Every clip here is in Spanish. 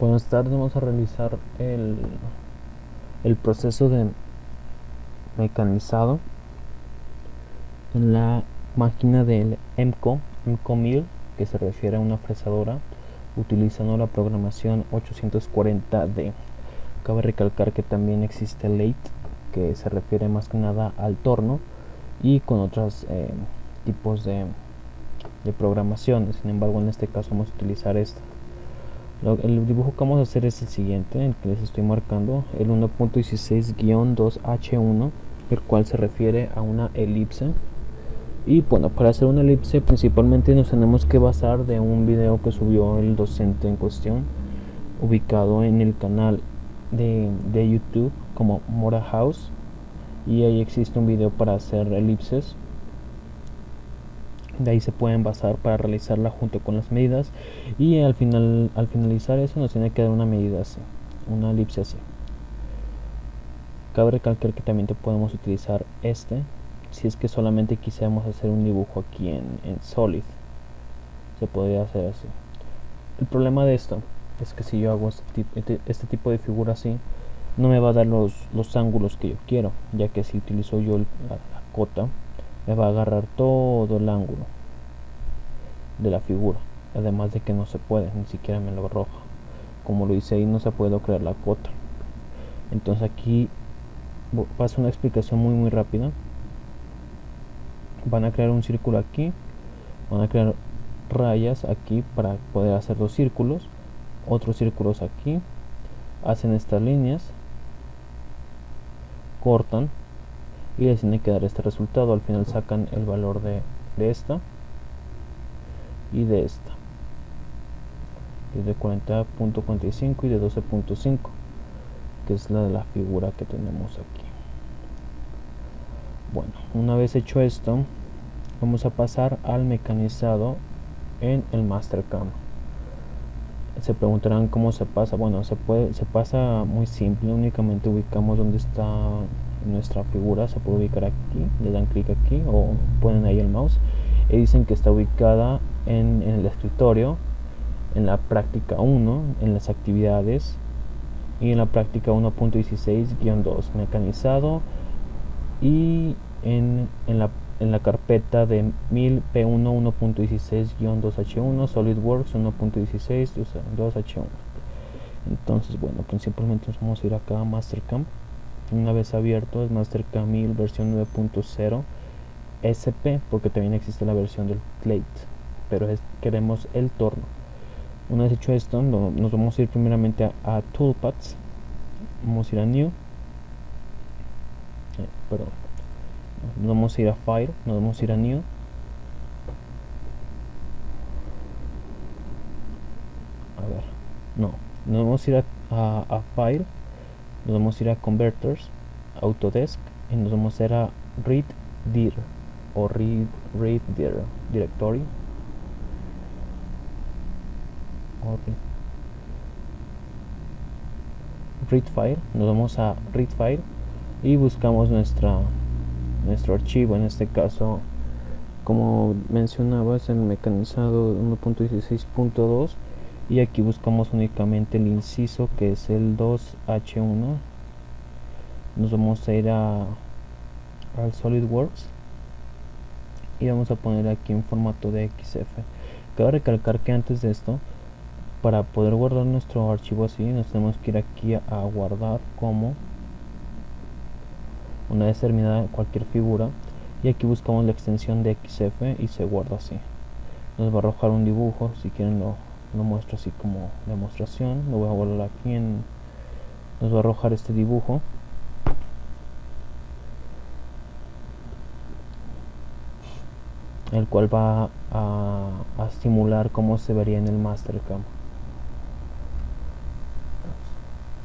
Buenas tardes, vamos a realizar el proceso de mecanizado en la máquina del MCO 1000, que se refiere a una fresadora utilizando la programación 840D. Cabe recalcar que también existe LATE, que se refiere más que nada al torno y con otros tipos de programaciones. Sin embargo, en este caso vamos a utilizar esta. El dibujo que vamos a hacer es el siguiente, el que les estoy marcando, el 1.16-2H1, el cual se refiere a una elipse. Y bueno, para hacer una elipse principalmente nos tenemos que basar de un video que subió el docente en cuestión, ubicado en el canal de YouTube como Mora House, y ahí existe un video para hacer elipses. De ahí se pueden basar para realizarla junto con las medidas, y al finalizar eso nos tiene que dar una medida así, una elipse así. Cabe recalcar que también te podemos utilizar si es que solamente quisiéramos hacer un dibujo aquí en Solid, se podría hacer así. El problema de esto es que si yo hago este tipo de figura así, no me va a dar los ángulos que yo quiero, ya que si utilizo yo la cota, me va a agarrar todo el ángulo de la figura, además de que no se puede, ni siquiera me lo arroja. Como lo hice ahí, no se puede crear la cota. Entonces aquí pasa una explicación muy rápida. Van a crear un círculo aquí, van a crear rayas aquí para poder hacer dos círculos, otros círculos aquí, hacen estas líneas, cortan y les tiene que dar este resultado. Al final sacan el valor de esta y de esta, y de 40.45 y de 12.5, que es la de la figura que tenemos aquí. Bueno, una vez hecho esto, vamos a pasar al mecanizado en el Mastercam. Se preguntarán cómo se pasa. Bueno, se pasa muy simple. Únicamente ubicamos donde está nuestra figura. Se puede ubicar aquí, le dan clic aquí o ponen ahí el mouse y dicen que está ubicada en el escritorio, en la práctica 1, en las actividades, y en la práctica 1.16-2 mecanizado, y en la carpeta de 1000P1 1.16-2H1 SolidWorks 1.16-2H1. Entonces, bueno, principalmente nos vamos a ir acá a Mastercam. Una vez abierto es Mastercam 1000 versión 9.0 SP, porque también existe la versión del plate, pero queremos el torno. Una vez hecho esto, nos vamos a ir primeramente a Toolpaths, vamos a ir a New, nos vamos a ir a File, nos vamos a ir a New, nos vamos a ir a File, nos vamos a ir a Converters, Autodesk, y nos vamos a ir a Read Dir o Read Dir Directory, Read File. Nos vamos a Read File y buscamos nuestro archivo. En este caso, como mencionaba, es el mecanizado 1.16.2, y aquí buscamos únicamente el inciso, que es el 2H1. Nos vamos a ir al SolidWorks y vamos a poner aquí en formato de XF. Cabe recalcar que antes de esto, para poder guardar nuestro archivo así, nos tenemos que ir aquí a guardar como, una vez terminada cualquier figura, y aquí buscamos la extensión de XF y se guarda así. Nos va a arrojar un dibujo. Si quieren lo muestro así como demostración. Lo voy a guardar aquí nos va a arrojar este dibujo, el cual va a simular cómo se vería en el Mastercam.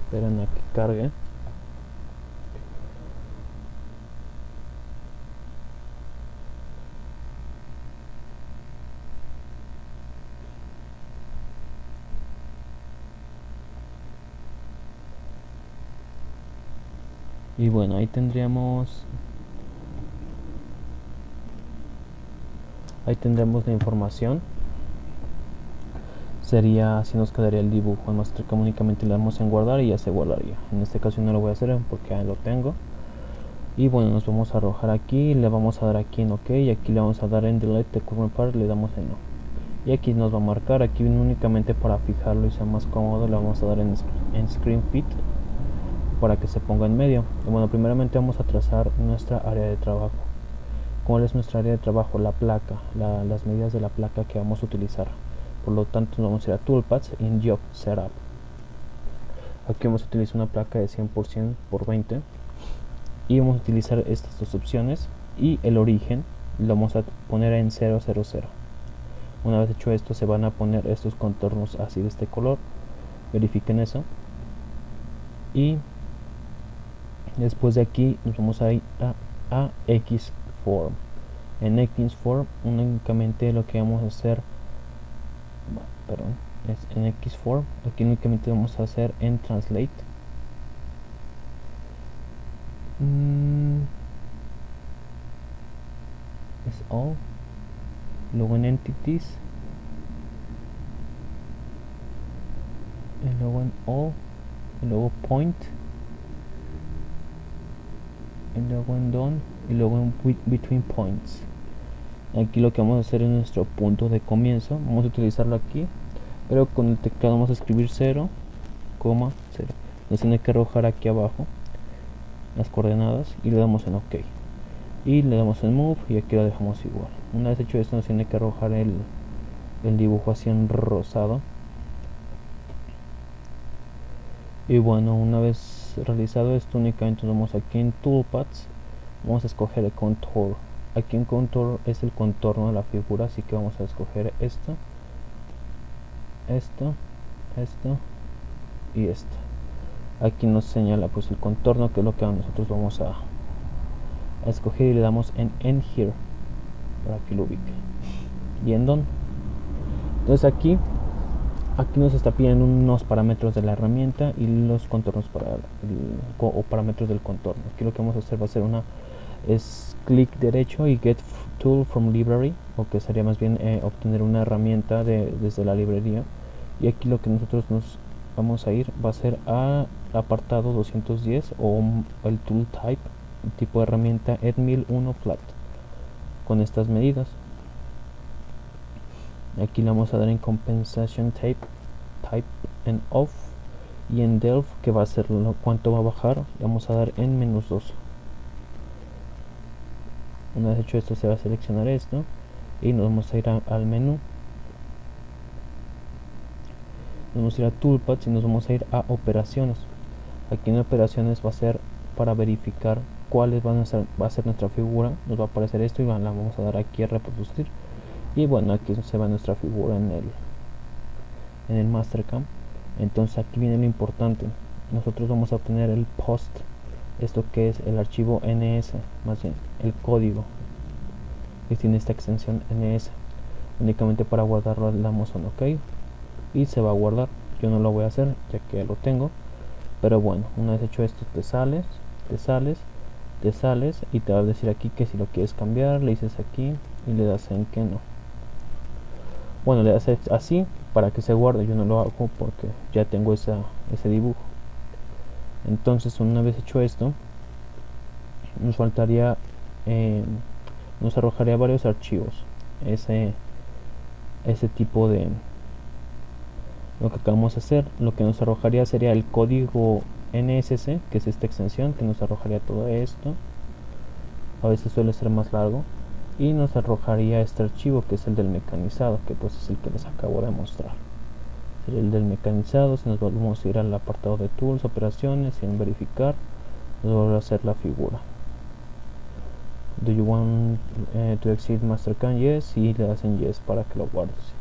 Esperen a que cargue. Y bueno, ahí tendremos la información. sería, así nos quedaría el dibujo. En Mastercam únicamente le damos en guardar y ya se guardaría. En este caso no lo voy a hacer porque ya lo tengo. Y bueno, nos vamos a arrojar aquí, le vamos a dar aquí en OK, y aquí le vamos a dar en Delete the current part, le damos en No. Y aquí nos va a marcar, aquí viene únicamente para fijarlo y sea más cómodo, le vamos a dar en Screen Fit para que se ponga en medio. Y bueno, primeramente vamos a trazar nuestra área de trabajo. ¿Cuál es nuestra área de trabajo? La placa, las medidas de la placa que vamos a utilizar. Por lo tanto, nos vamos a ir a Toolpaths y en Job Setup. Aquí vamos a utilizar una placa de 100% por 20 y vamos a utilizar estas dos opciones, y el origen lo vamos a poner en 000. Una vez hecho esto, se van a poner estos contornos así de este color. Verifiquen eso. Y después de aquí nos vamos a ir a Xform. En Xform únicamente lo que vamos a hacer, perdón, es en Xform. Aquí únicamente vamos a hacer en Translate. Es all. Luego en Entities. Y luego en All. Y luego Point. Y luego en Done. Y luego en Between Points. Aquí lo que vamos a hacer es nuestro punto de comienzo. Vamos a utilizarlo aquí, pero con el teclado vamos a escribir 0,0. Nos tiene que arrojar aquí abajo las coordenadas y le damos en OK. Y le damos en Move y aquí lo dejamos igual. Una vez hecho esto, nos tiene que arrojar el dibujo así en rosado. Y bueno, una vez realizado esto, únicamente nos vamos aquí en Toolpaths. Vamos a escoger el Contour. Aquí en Contour es el contorno de la figura, así que vamos a escoger esto y esto. Aquí nos señala pues el contorno, que es lo que nosotros vamos a escoger, y le damos en End Here para que lo ubique. Y en Done. Entonces aquí nos está pidiendo unos parámetros de la herramienta y los contornos o parámetros del contorno. Aquí lo que vamos a hacer va a ser es clic derecho y Get Tool from Library, o que sería más bien obtener una herramienta desde la librería. Y aquí lo que nosotros nos vamos a ir va a ser a apartado 210 o el Tool Type, tipo de herramienta Edmill 1 Flat, con estas medidas. Aquí le vamos a dar en Compensation Type en Off, y en Delve, que va a ser cuánto va a bajar, le vamos a dar en -2. Una vez hecho esto, se va a seleccionar esto y nos vamos a ir al menú. Nos vamos a ir a Toolpaths y nos vamos a ir a Operaciones. Aquí en Operaciones va a ser para verificar cuáles va a ser nuestra figura. Nos va a aparecer esto y la vamos a dar aquí a reproducir. Y bueno, aquí se va nuestra figura en el Mastercam. Entonces aquí viene lo importante. Nosotros vamos a obtener el post, esto que es el archivo NS, más bien el código que tiene esta extensión NS. Únicamente para guardarlo le damos en OK y se va a guardar. Yo no lo voy a hacer ya que ya lo tengo, pero bueno, una vez hecho esto, te sales y te va a decir aquí que si lo quieres cambiar, le dices aquí y le das en que no. Bueno, le das así para que se guarde. Yo no lo hago porque ya tengo ese dibujo. Entonces, una vez hecho esto, nos faltaría nos arrojaría varios archivos. Ese tipo de lo que acabamos de hacer, lo que nos arrojaría sería el código NSC, que es esta extensión que nos arrojaría todo esto. A veces suele ser más largo. Y nos arrojaría este archivo, que es el del mecanizado, que pues es el que les acabo de mostrar. Sería el del mecanizado. Si nos volvemos a ir al apartado de Tools, Operaciones, y en Verificar, nos vuelve a hacer la figura. Do you want to exit Mastercam? Yes, y le hacen Yes para que lo guardes.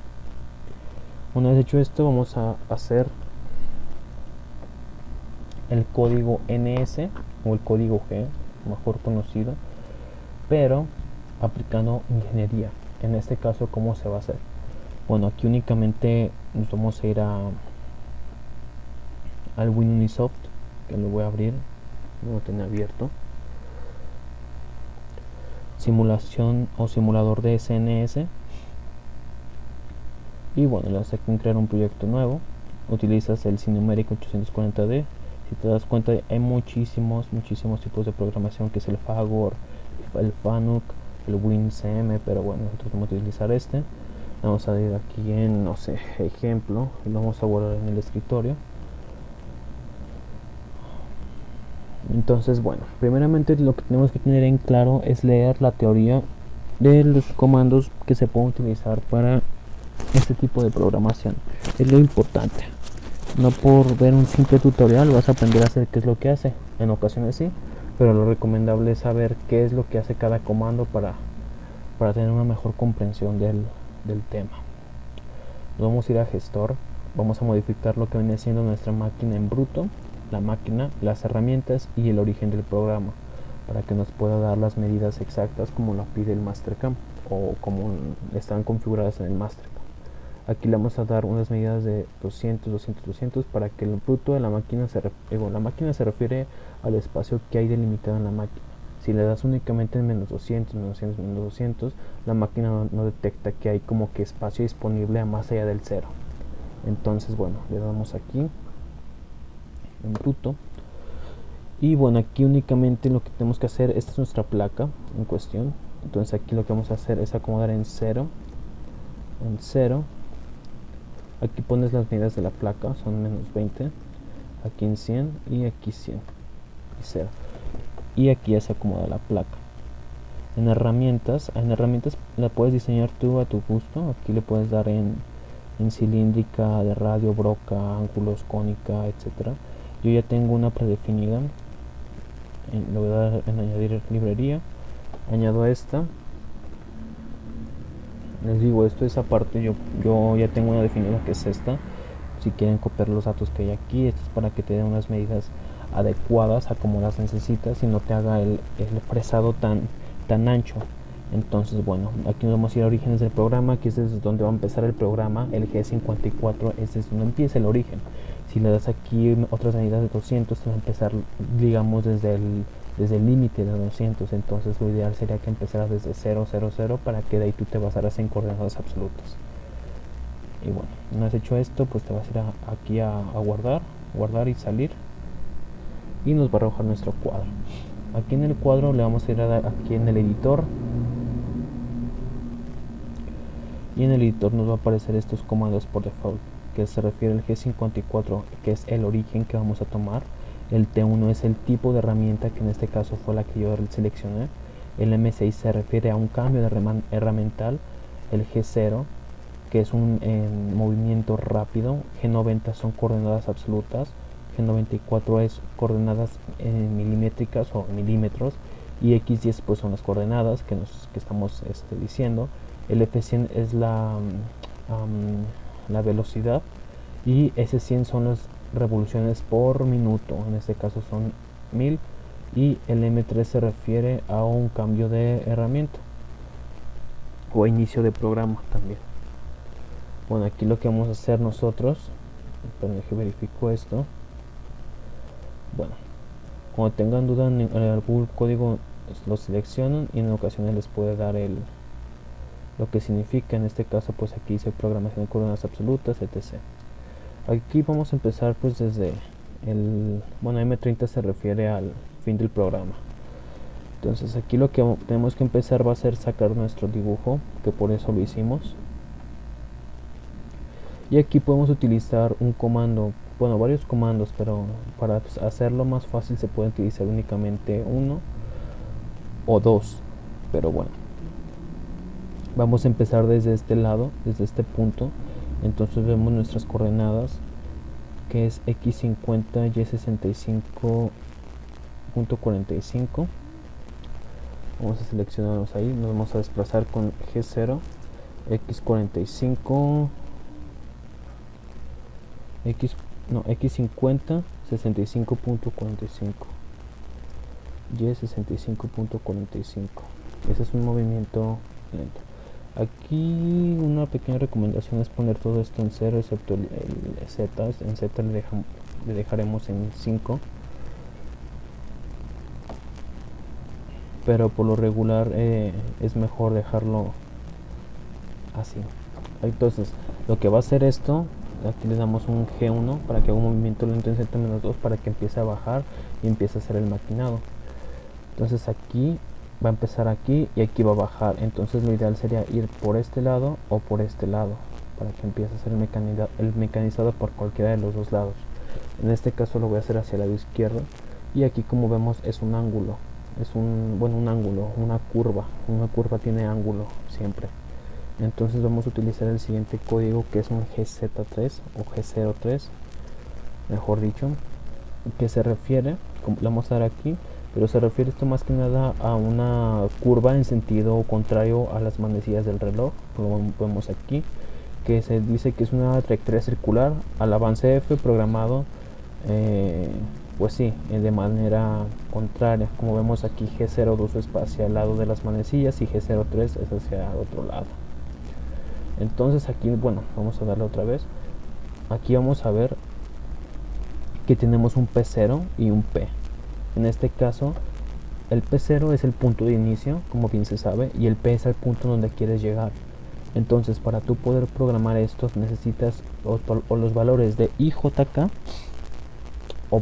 Una vez hecho esto, vamos a hacer el código NS o el código G, mejor conocido, pero aplicando ingeniería. En este caso, ¿cómo se va a hacer? Bueno, aquí únicamente nos vamos a ir al WinUnisoft, que lo voy a abrir, no lo tenía abierto. Simulación o simulador de SNS. y bueno, le das aquí en crear un proyecto nuevo, utilizas el Cinumeric 840D. Si te das cuenta, hay muchísimos tipos de programación, que es el Fagor, el Fanuc, el WinCM, pero bueno, nosotros vamos a utilizar este. Vamos a ir aquí en, no sé, ejemplo, y lo vamos a guardar en el escritorio. Entonces, bueno, primeramente lo que tenemos que tener en claro es leer la teoría de los comandos que se pueden utilizar para este tipo de programación. Es lo importante. No por ver un simple tutorial vas a aprender a hacer qué es lo que hace. En ocasiones sí, pero lo recomendable es saber qué es lo que hace cada comando para tener una mejor comprensión del tema. Vamos a ir a gestor, vamos a modificar lo que viene siendo nuestra máquina en bruto, la máquina, las herramientas y el origen del programa, para que nos pueda dar las medidas exactas como lo pide el Mastercam o como están configuradas en el Mastercam. Aquí le vamos a dar unas medidas de 200, 200, 200 para que el bruto de la máquina la máquina se refiere al espacio que hay delimitado en la máquina. Si le das únicamente en menos 200, menos 200, menos 200, la máquina no detecta que hay como que espacio disponible a más allá del cero. Entonces, bueno, le damos aquí en bruto. Y bueno, aquí únicamente lo que tenemos que hacer, esta es nuestra placa en cuestión. Entonces aquí lo que vamos a hacer es acomodar en 0. En 0. Aquí pones las medidas de la placa, son menos 20. Aquí en 100 y aquí 100 y 0. Y aquí ya se acomoda la placa. En herramientas la puedes diseñar tú a tu gusto. Aquí le puedes dar en cilíndrica, de radio, broca, ángulos, cónica, etcétera. Yo ya tengo una predefinida. Le voy a dar en añadir librería. Añado esta. Les digo, esto es aparte. Yo ya tengo una definida que es esta. Si quieren copiar los datos que hay aquí, esto es para que te den unas medidas adecuadas a como las necesitas y no te haga el fresado tan ancho. Entonces, bueno, aquí nos vamos a ir a orígenes del programa, que es desde donde va a empezar el programa. El G54 es desde donde empieza el origen. Si le das aquí otras medidas de 200, te va a empezar, digamos, desde el límite de 200. Entonces lo ideal sería que empezaras desde 0, 0, 0 para que de ahí tú te basaras en coordenadas absolutas. Y bueno, una vez hecho esto, pues te vas a ir aquí a guardar y salir, y nos va a arrojar nuestro cuadro. Aquí en el cuadro le vamos a ir a dar aquí en el editor, y en el editor nos va a aparecer estos comandos por default, que se refiere al G54, que es el origen que vamos a tomar. El T1 es el tipo de herramienta, que en este caso fue la que yo seleccioné. El M6 se refiere a un cambio de herramental. El G0, que es un movimiento rápido. G90 son coordenadas absolutas. G94 es coordenadas milimétricas o milímetros. Y X10 pues son las coordenadas que estamos diciendo. El F100 es la velocidad. Y S100 son las revoluciones por minuto. En este caso son 1000. Y el M3 se refiere a un cambio de herramienta o inicio de programa también. Bueno, aquí lo que vamos a hacer nosotros, esperen que verifico esto. Bueno, cuando tengan duda en algún código, lo seleccionan y en ocasiones les puede dar lo que significa. En este caso pues aquí dice programación de coordenadas absolutas, etc. Aquí vamos a empezar pues desde M30 se refiere al fin del programa. Entonces aquí lo que tenemos que empezar va a ser sacar nuestro dibujo, que por eso lo hicimos. Y aquí podemos utilizar un comando, bueno, varios comandos, pero para hacerlo más fácil se puede utilizar únicamente uno o dos. Pero bueno, vamos a empezar desde este lado, desde este punto. Entonces vemos nuestras coordenadas, que es X50 Y65.45. Vamos a seleccionarlos ahí, nos vamos a desplazar con G0, X45, X50, 65.45, Y65.45. Ese es un movimiento lento. Aquí una pequeña recomendación es poner todo esto en 0, excepto el Z. En Z le dejaremos en 5. Pero por lo regular es mejor dejarlo así. Entonces Lo que va a hacer esto, aquí le damos un G1 para que haga un movimiento lento en Z-2 para que empiece a bajar y empiece a hacer el maquinado. Entonces aquí va a empezar aquí y aquí va a bajar. Entonces lo ideal sería ir por este lado o por este lado para que empiece a hacer el mecanizado por cualquiera de los dos lados. En este caso lo voy a hacer hacia el lado izquierdo y aquí, como vemos, es un ángulo. Es un ángulo, una curva. Una curva tiene ángulo siempre. Entonces vamos a utilizar el siguiente código, que es un GZ3 o G03, mejor dicho, que se refiere, como le vamos a dar aquí, pero se refiere esto más que nada a una curva en sentido contrario a las manecillas del reloj, como vemos aquí, que se dice que es una trayectoria circular al avance F programado, pues sí, de manera contraria. Como vemos aquí, G02 es hacia el lado de las manecillas y G03 es hacia el otro lado. Entonces aquí, bueno, vamos a darle otra vez. Aquí vamos a ver que tenemos un P0 y un P. En este caso, el P0 es el punto de inicio, como bien se sabe, y el P es el punto donde quieres llegar. Entonces, para tú poder programar estos, necesitas o los valores de IJK o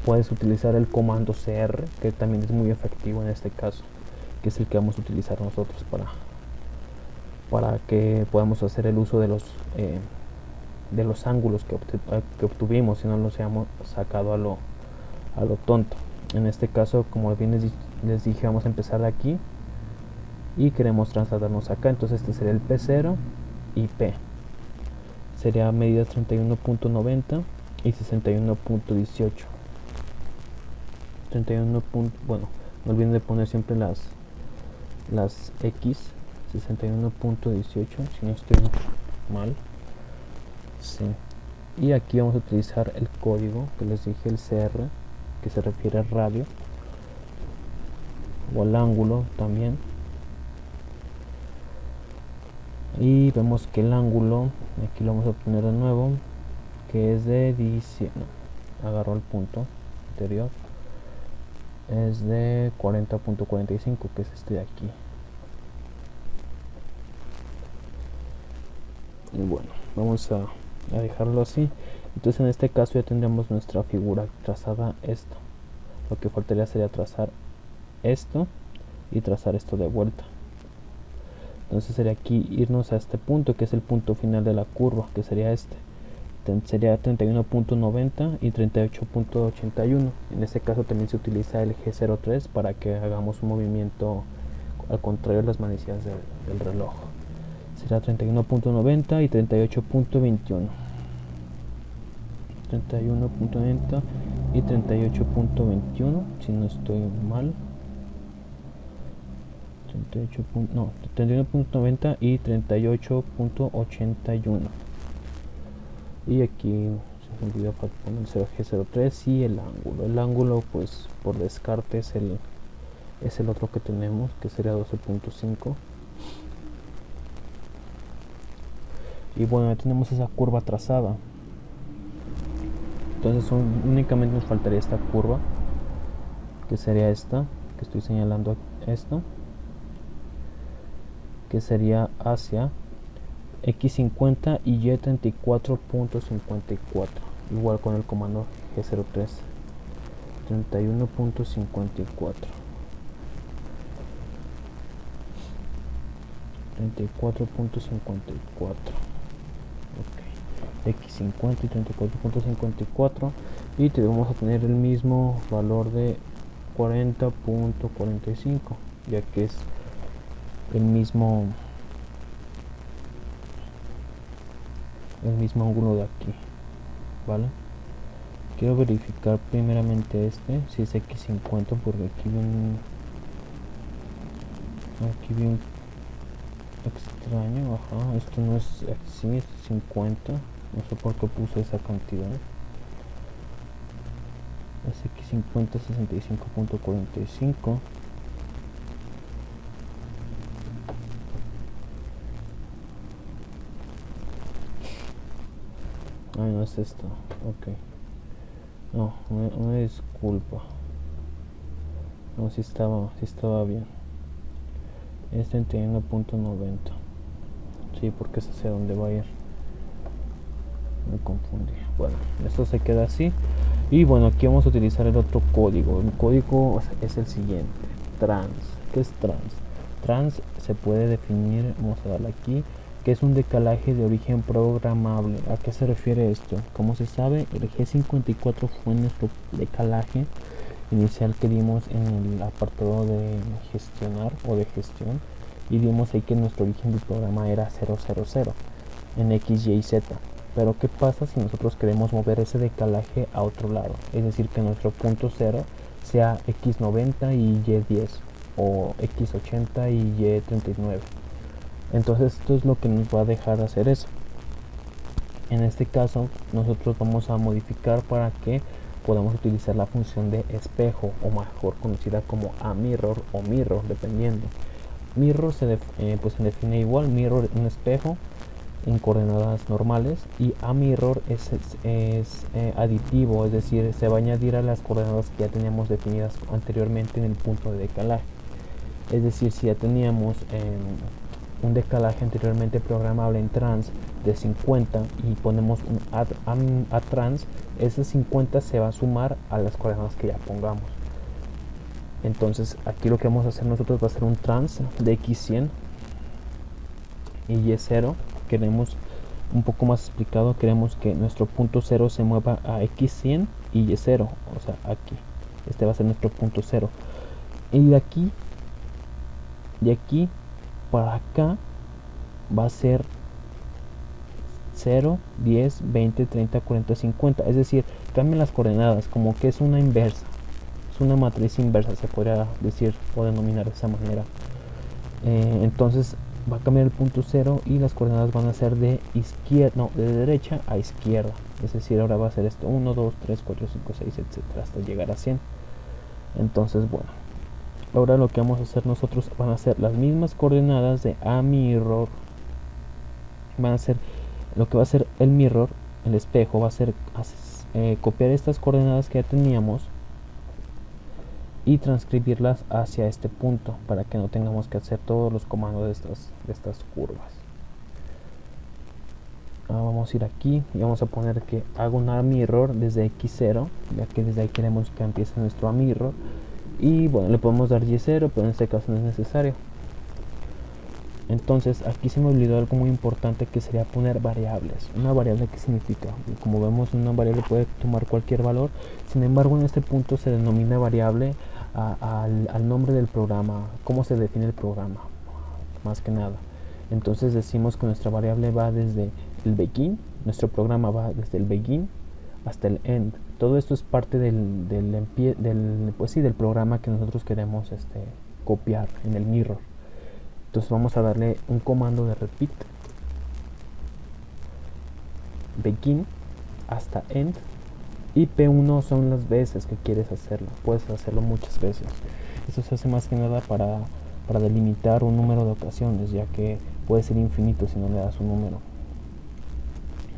puedes utilizar el comando CR, que también es muy efectivo en este caso, que es el que vamos a utilizar nosotros para que podamos hacer el uso de los ángulos que obtuvimos, si no los hayamos sacado a lo tonto. En este caso, como bien les dije, vamos a empezar de aquí y queremos trasladarnos acá. Entonces este sería el P0 y P sería medidas 31.90 y 61.18. 31. Bueno, no olviden de poner siempre las X. 61.18, si no estoy mal. Sí. Y aquí vamos a utilizar el código que les dije, el CR, que se refiere al radio o al ángulo también. Y vemos que el ángulo, aquí lo vamos a poner de nuevo, que es de 17, no, agarró el punto anterior, es de 40.45, que es este de aquí. Y bueno, vamos a dejarlo así. Entonces en este caso ya tendríamos nuestra figura trazada esta. Lo que faltaría sería trazar esto y trazar esto de vuelta. Entonces sería aquí irnos a este punto, que es el punto final de la curva, que sería este. Sería 31.90 y 38.81. En este caso también se utiliza el G03 para que hagamos un movimiento al contrario de las manecillas del reloj. Será 31.90 y 38.21. 31.90 y 38.21, si no estoy mal. 31.90 y 38.81. Y aquí se me olvidó poner el G03 y el ángulo. El ángulo, pues por descarte, es el otro que tenemos, que sería 12.5. Y bueno, ya tenemos esa curva trazada. Entonces únicamente nos faltaría esta curva, que sería esta, que estoy señalando esto, que sería hacia X50 y Y34.54, igual con el comando G03. 31.54, 34.54. X50 y 34.54, y vamos a tener el mismo valor de 40.45, ya que es el mismo ángulo de aquí, ¿vale? Quiero verificar primeramente si es X50, porque aquí vi un extraño. Ajá, esto no es así, es 50. No sé por qué puse esa cantidad. Es X50 65.45. Ay, no es esto. Ok. No, me disculpa. No, sí estaba bien. Es 31.90. Sí, porque es hacia dónde va a ir. Me confundí. Bueno, esto se queda así. Y bueno, aquí vamos a utilizar el otro código. El código es el siguiente. Trans. ¿Qué es trans? Trans se puede definir, vamos a darle aquí, que es un decalaje de origen programable. ¿A qué se refiere esto? Como se sabe, el G54 fue nuestro decalaje inicial que dimos en el apartado de gestionar o de gestión, y vimos ahí que nuestro origen del programa era 000 en X, Y y Z. Pero ¿qué pasa si nosotros queremos mover ese decalaje a otro lado? Es decir, que nuestro punto 0 sea X90 y Y10 o X80 y Y39. Entonces esto es lo que nos va a dejar hacer eso. En este caso nosotros vamos a modificar para que podamos utilizar la función de espejo, o mejor conocida como aMirror o mirror, dependiendo. Mirror pues se define igual. Mirror, un espejo en coordenadas normales, y aMirror es aditivo, es decir, se va a añadir a las coordenadas que ya teníamos definidas anteriormente en el punto de decalaje. Es decir, si ya teníamos un decalaje anteriormente programable en trans de 50 y ponemos un add trans, ese 50 se va a sumar a las coordenadas que ya pongamos. Entonces aquí lo que vamos a hacer nosotros va a ser un trans de X100 y Y0. Queremos un poco más explicado, queremos que nuestro punto 0 se mueva a X100 y Y0, o sea, aquí. Este va a ser nuestro punto 0. Y de aquí para acá va a ser 0, 10, 20, 30, 40, 50. Es decir, cambian las coordenadas, como que es una inversa. Es una matriz inversa, se podría decir o denominar de esa manera. Entonces va a cambiar el punto 0 y las coordenadas van a ser de derecha a izquierda. Es decir, ahora va a ser esto 1, 2, 3, 4, 5, 6, etcétera, hasta llegar a 100. Entonces, bueno, ahora lo que vamos a hacer nosotros van a ser las mismas coordenadas de aMirror. Van a ser lo que va a hacer el mirror, el espejo, va a ser copiar estas coordenadas que ya teníamos y transcribirlas hacia este punto, para que no tengamos que hacer todos los comandos de estas curvas. Vamos a ir aquí y vamos a poner que hago un aMirror desde X0, ya que desde ahí queremos que empiece nuestro aMirror. Y bueno, le podemos dar Y0, pero en este caso no es necesario. Entonces aquí se me olvidó algo muy importante, que sería poner variables. Una variable, ¿qué significa? Como vemos, una variable puede tomar cualquier valor. Sin embargo, en este punto se denomina variable al nombre del programa, cómo se define el programa, más que nada. Entonces decimos que nuestra variable va desde el begin, nuestro programa va desde el begin hasta el end. Todo esto es parte del programa que nosotros queremos copiar en el mirror. Entonces vamos a darle un comando de repeat begin hasta end, y P1 son las veces que quieres hacerlo. Puedes hacerlo muchas veces. Esto se hace más que nada para delimitar un número de ocasiones, ya que puede ser infinito si no le das un número.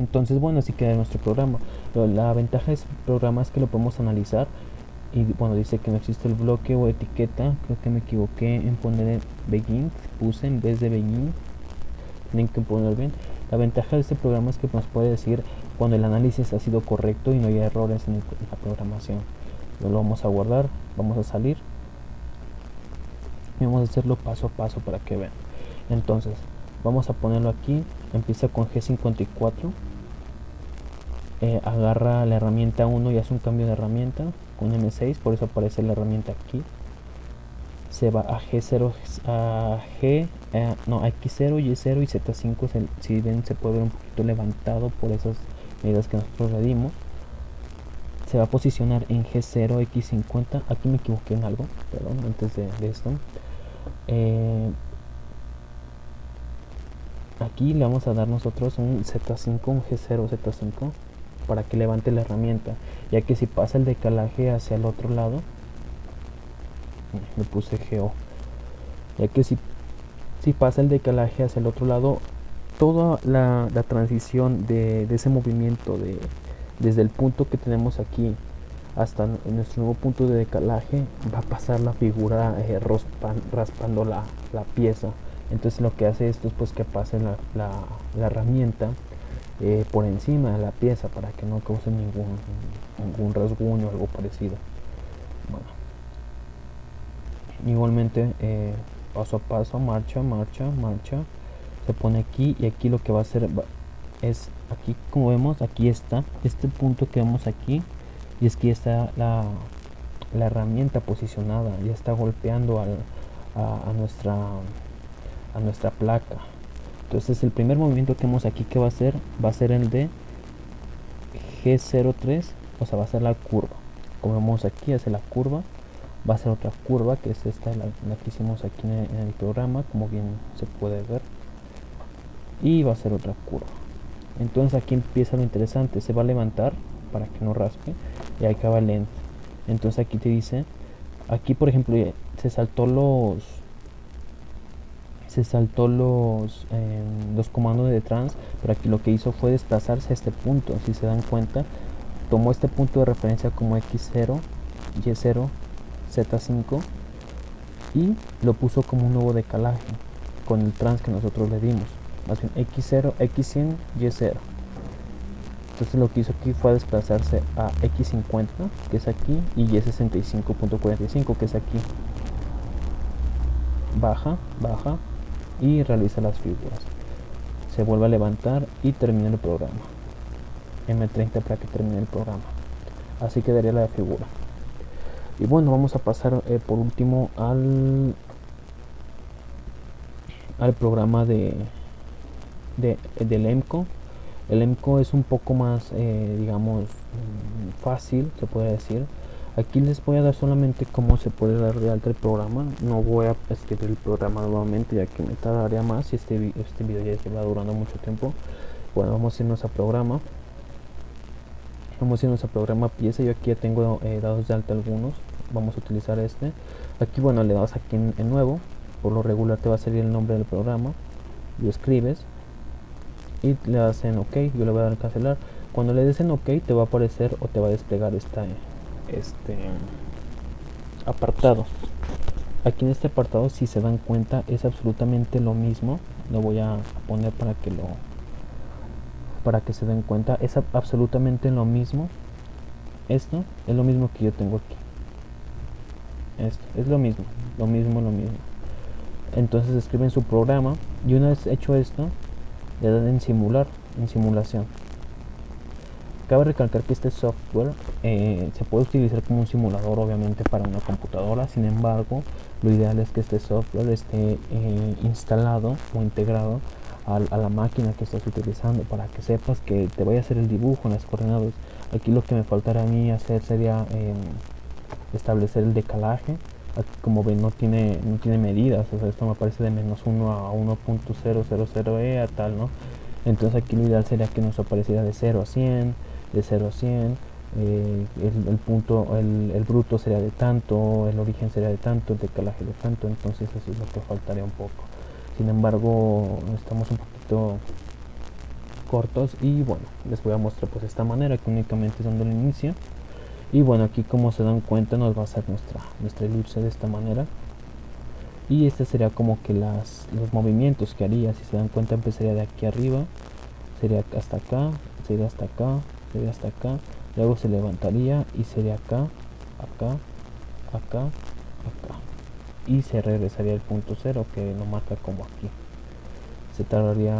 Entonces, bueno, así queda nuestro programa. La ventaja de este programa es que lo podemos analizar. Y bueno, dice que no existe el bloque o etiqueta. Creo que me equivoqué en poner begin, puse en vez de begin. Tienen que poner bien. La ventaja de este programa es que nos puede decir cuando el análisis ha sido correcto y no hay errores en la programación. Lo vamos a guardar, vamos a salir y vamos a hacerlo paso a paso para que vean. Entonces vamos a ponerlo aquí. Empieza con G54, agarra la herramienta 1 y hace un cambio de herramienta con M6, por eso aparece la herramienta aquí. Se va a X0, Y0 y Z5. Si ven, se puede ver un poquito levantado por esas medidas que nosotros le dimos. Se va a posicionar en G0, X50. Aquí me equivoqué en algo, perdón, antes de esto. Aquí le vamos a dar nosotros un Z5, un G0, Z5, para que levante la herramienta, ya que si pasa el decalaje hacia el otro lado, le puse GO, ya que si pasa el decalaje hacia el otro lado, toda la transición de ese movimiento desde el punto que tenemos aquí hasta nuestro nuevo punto de decalaje, va a pasar la figura raspando la pieza. Entonces lo que hace esto es pues que pase la herramienta por encima de la pieza para que no cause ningún rasguño o algo parecido. Bueno, igualmente paso a paso, marcha, se pone aquí, y aquí lo que va a hacer es, aquí como vemos, aquí está este punto que vemos aquí, y es que ya está la herramienta posicionada, ya está golpeando a nuestra placa. Entonces el primer movimiento que vemos aquí que va a ser el de G03, o sea, va a ser la curva. Como vemos aquí, hace la curva, va a ser otra curva que es esta, la que hicimos aquí en el programa, como bien se puede ver, y va a ser otra curva. Entonces aquí empieza lo interesante, se va a levantar para que no raspe y acaba lento. Entonces aquí te dice, aquí por ejemplo se saltó los comandos de trans, pero aquí lo que hizo fue desplazarse a este punto. Si se dan cuenta, tomó este punto de referencia como X0, Y0, Z5 y lo puso como un nuevo decalaje con el trans que nosotros le dimos, más bien X0, X100, Y0. Entonces lo que hizo aquí fue desplazarse a X50, que es aquí, y Y65.45, que es aquí. Baja y realiza las figuras. Se vuelve a levantar y termina el programa. M30 para que termine el programa. Así quedaría la figura. Y bueno, vamos a pasar por último al programa del EMCO. El EMCO es un poco más, digamos, fácil, se puede decir. Aquí les voy a dar solamente cómo se puede dar de alta el programa. No voy a escribir el programa nuevamente, ya que me tardaría más y este video ya lleva durando mucho tiempo. Bueno, vamos a irnos a programa. Pieza. Yo aquí ya tengo dados de alta algunos. Vamos a utilizar este. Aquí, bueno, le das aquí en nuevo. Por lo regular te va a salir el nombre del programa. Lo escribes y le das en OK. Yo le voy a dar en cancelar. Cuando le des en OK te va a aparecer o te va a desplegar este apartado. Aquí en este apartado, si se dan cuenta, es absolutamente lo mismo. Lo voy a poner para que se den cuenta. Es absolutamente lo mismo. Esto es lo mismo que yo tengo aquí. Esto es lo mismo. Entonces escriben su programa y una vez hecho esto, le dan en simulación. Cabe recalcar que este software se puede utilizar como un simulador, obviamente, para una computadora. Sin embargo, lo ideal es que este software esté instalado o integrado a la máquina que estás utilizando, para que sepas que te vaya a hacer el dibujo en las coordenadas. Aquí lo que me faltará a mí hacer sería establecer el decalaje. Aquí, como ven, no tiene medidas, o sea, esto me aparece de -1 a 1.000 a tal, ¿no? Entonces aquí lo ideal sería que nos apareciera de 0 a 100, de 0 a 100, el punto, el bruto sería de tanto, el origen sería de tanto, el decalaje de tanto. Entonces eso es lo que faltaría un poco. Sin embargo, estamos un poquito cortos y bueno, les voy a mostrar pues esta manera, que únicamente es dando el inicio. Y bueno, aquí como se dan cuenta nos va a hacer nuestra elipse de esta manera. Y este sería como que los movimientos que haría. Si se dan cuenta, empezaría de aquí arriba, sería hasta acá, sería hasta acá, sería hasta acá, luego se levantaría y sería acá, acá, acá, acá, y se regresaría al punto 0, que lo marca como aquí. Se tardaría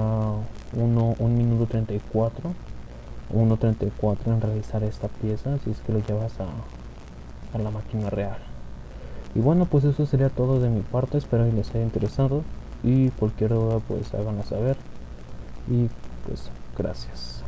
1 minuto 34 en realizar esta pieza, si es que lo llevas a la máquina real. Y bueno, pues eso sería todo de mi parte. Espero que les haya interesado, y cualquier duda pues háganlo saber. Y pues gracias.